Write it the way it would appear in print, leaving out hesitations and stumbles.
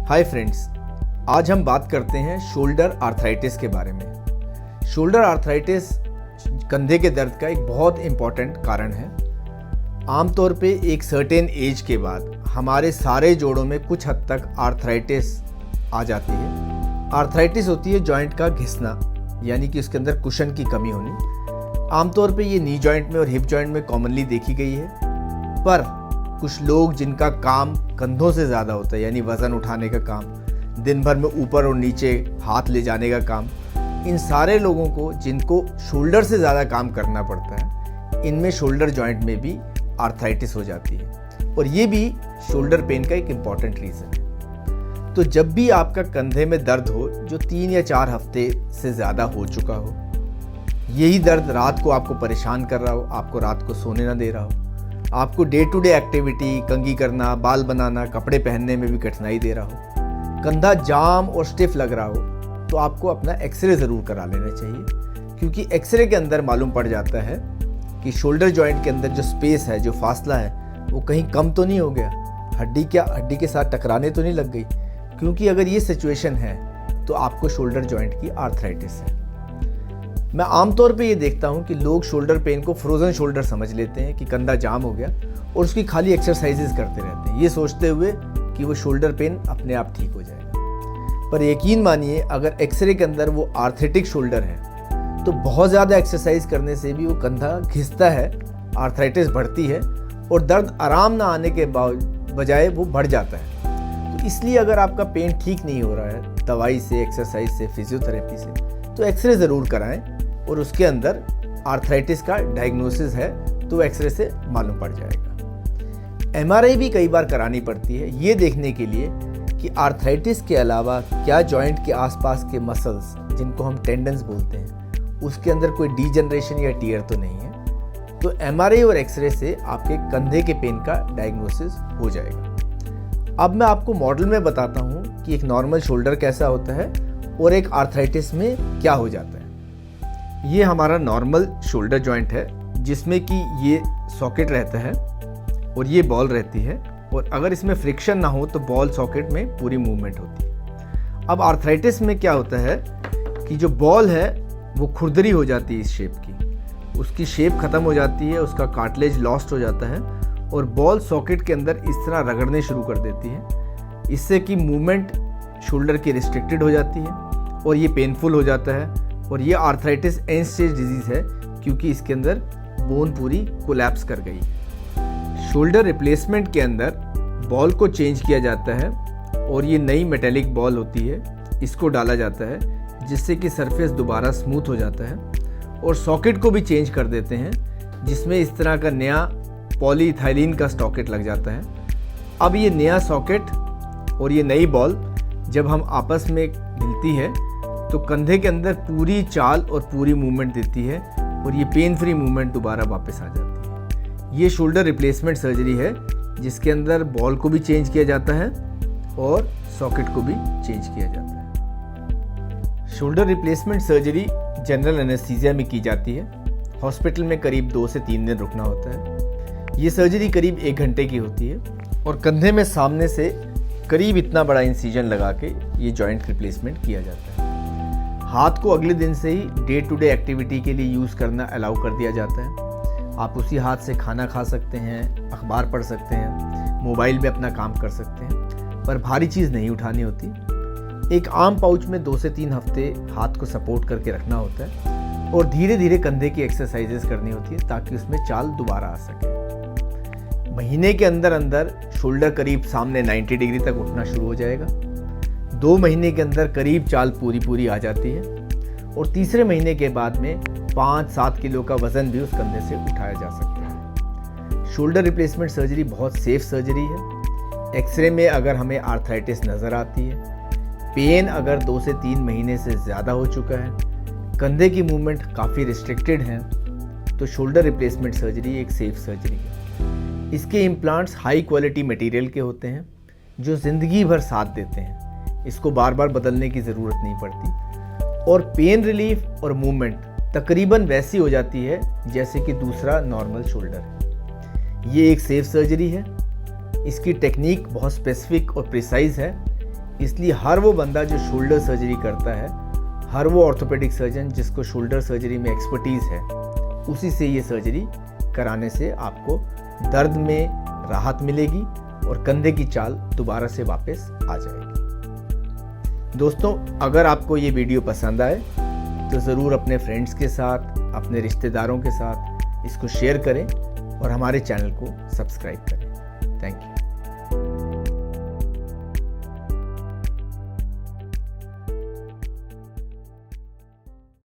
Hi friends, आज हम बात करते हैं शोल्डर आर्थराइटिस के बारे में। शोल्डर आर्थराइटिस कंधे के दर्द का एक बहुत इम्पॉर्टेंट कारण है। आमतौर पे एक सर्टेन एज के बाद हमारे सारे जोड़ों में कुछ हद तक आर्थराइटिस आ जाती है। आर्थराइटिस होती है जॉइंट का घिसना, यानी कि उसके अंदर कुशन की कमी होनी। आमतौर पे ये नी जॉइंट में और हिप जॉइंट में कॉमनली देखी गई है, पर कुछ लोग जिनका काम कंधों से ज़्यादा होता है, यानी वज़न उठाने का काम, दिन भर में ऊपर और नीचे हाथ ले जाने का काम, इन सारे लोगों को जिनको शोल्डर से ज़्यादा काम करना पड़ता है, इनमें शोल्डर जॉइंट में भी आर्थराइटिस हो जाती है और ये भी शोल्डर पेन का एक इम्पॉर्टेंट रीज़न है। तो जब भी आपका कंधे में दर्द हो जो 3 या 4 हफ्ते से ज़्यादा हो चुका हो, यही दर्द रात को आपको परेशान कर रहा हो, आपको रात को सोने ना दे रहा हो, आपको डे टू डे एक्टिविटी, कंघी करना, बाल बनाना, कपड़े पहनने में भी कठिनाई दे रहा हो, कंधा जाम और स्टिफ लग रहा हो, तो आपको अपना एक्सरे ज़रूर करा लेना चाहिए, क्योंकि एक्सरे के अंदर मालूम पड़ जाता है कि शोल्डर जॉइंट के अंदर जो स्पेस है, जो फासला है, वो कहीं कम तो नहीं हो गया, हड्डी के साथ टकराने तो नहीं लग गई। क्योंकि अगर ये सिचुएशन है तो आपको शोल्डर जॉइंट की आर्थराइटिस है। मैं आमतौर पे ये देखता हूँ कि लोग शोल्डर पेन को फ्रोज़न शोल्डर समझ लेते हैं कि कंधा जाम हो गया और उसकी खाली एक्सरसाइजेज करते रहते हैं, ये सोचते हुए कि वो शोल्डर पेन अपने आप ठीक हो जाएगा। पर यकीन मानिए, अगर एक्सरे के अंदर वो आर्थराइटिक शोल्डर है तो बहुत ज़्यादा एक्सरसाइज करने से भी वो कंधा घिसता है, आर्थराइटिस बढ़ती है और दर्द आराम ना आने के बजाय वो बढ़ जाता है। तो इसलिए अगर आपका पेन ठीक नहीं हो रहा है दवाई से, एक्सरसाइज से, फिजियोथेरेपी से, तो एक्सरे ज़रूर कराएं और उसके अंदर आर्थराइटिस का डायग्नोसिस है तो एक्सरे से मालूम पड़ जाएगा। एमआरआई भी कई बार करानी पड़ती है, ये देखने के लिए कि आर्थराइटिस के अलावा क्या जॉइंट के आसपास के मसल्स, जिनको हम टेंडन्स बोलते हैं, उसके अंदर कोई डीजनरेशन या टियर तो नहीं है। तो एमआरआई और एक्सरे से आपके कंधे के पेन का डायग्नोसिस हो जाएगा। अब मैं आपको मॉडल में बताता हूँ कि एक नॉर्मल शोल्डर कैसा होता है और एक आर्थराइटिस में क्या हो जाता है। ये हमारा नॉर्मल शोल्डर जॉइंट है, जिसमें कि ये सॉकेट रहता है और ये बॉल रहती है, और अगर इसमें फ्रिक्शन ना हो तो बॉल सॉकेट में पूरी मूवमेंट होती है। अब आर्थराइटिस में क्या होता है कि जो बॉल है वो खुरदरी हो जाती है, इस शेप की, उसकी शेप ख़त्म हो जाती है, उसका कार्टिलेज लॉस्ट हो जाता है और बॉल सॉकेट के अंदर इस तरह रगड़ने शुरू कर देती है। इससे कि मूवमेंट शोल्डर की रिस्ट्रिक्टेड हो जाती है और ये पेनफुल हो जाता है। और ये आर्थराइटिस एंड स्टेज डिजीज़ है, क्योंकि इसके अंदर बोन पूरी कोलैप्स कर गई। शोल्डर रिप्लेसमेंट के अंदर बॉल को चेंज किया जाता है और ये नई मेटेलिक बॉल होती है, इसको डाला जाता है, जिससे कि सरफेस दोबारा स्मूथ हो जाता है। और सॉकेट को भी चेंज कर देते हैं, जिसमें इस तरह का नया पॉलीइथाइलिन का सॉकेट लग जाता है। अब ये नया सॉकेट और ये नई बॉल जब हम आपस में मिलती है तो कंधे के अंदर पूरी चाल और पूरी मूवमेंट देती है और ये पेन फ्री मूवमेंट दोबारा वापस आ जाती है। ये शोल्डर रिप्लेसमेंट सर्जरी है, जिसके अंदर बॉल को भी चेंज किया जाता है और सॉकेट को भी चेंज किया जाता है। Shoulder replacement surgery general anaesthesia में की जाती है। हॉस्पिटल में करीब 2 से 3 दिन रुकना होता है। ये सर्जरी करीब 1 घंटे की होती है और कंधे में सामने से करीब इतना बड़ा इंसिजन लगा के ये जॉइंट रिप्लेसमेंट किया जाता है। हाथ को अगले दिन से ही डे टू डे एक्टिविटी के लिए यूज़ करना अलाउ कर दिया जाता है। आप उसी हाथ से खाना खा सकते हैं, अखबार पढ़ सकते हैं, मोबाइल पे अपना काम कर सकते हैं, पर भारी चीज़ नहीं उठानी होती। एक आम पाउच में 2 से 3 हफ्ते हाथ को सपोर्ट करके रखना होता है और धीरे धीरे कंधे की एक्सरसाइजेस करनी होती है, ताकि उसमें चाल दोबारा आ सके। महीने के अंदर अंदर शोल्डर करीब सामने 90 डिग्री तक उठना शुरू हो जाएगा। 2 महीने के अंदर करीब चाल पूरी आ जाती है और तीसरे महीने के बाद में 5-7 किलो का वज़न भी उस कंधे से उठाया जा सकता है। शोल्डर रिप्लेसमेंट सर्जरी बहुत सेफ सर्जरी है। एक्सरे में अगर हमें आर्थराइटिस नज़र आती है, पेन अगर 2 से 3 महीने से ज़्यादा हो चुका है, कंधे की मूवमेंट काफ़ी रिस्ट्रिक्टेड है, तो शोल्डर रिप्लेसमेंट सर्जरी एक सेफ सर्जरी है। इसके इम्प्लांट्स हाई क्वालिटी मटेरियल के होते हैं जो ज़िंदगी भर साथ देते हैं, इसको बार बार बदलने की ज़रूरत नहीं पड़ती और पेन रिलीफ और मूवमेंट तकरीबन वैसी हो जाती है जैसे कि दूसरा नॉर्मल शोल्डर है। ये एक सेफ सर्जरी है इसकी टेक्निक बहुत स्पेसिफिक और प्रिसाइज है, इसलिए हर वो बंदा जो शोल्डर सर्जरी करता है, हर वो ऑर्थोपेडिक सर्जन जिसको शोल्डर सर्जरी में एक्सपर्टीज़ है, उसी से ये सर्जरी कराने से आपको दर्द में राहत मिलेगी और कंधे की चाल दोबारा से वापस आ जाएगी। दोस्तों, अगर आपको ये वीडियो पसंद आए तो ज़रूर अपने फ्रेंड्स के साथ, अपने रिश्तेदारों के साथ इसको शेयर करें और हमारे चैनल को सब्सक्राइब करें। Thank you.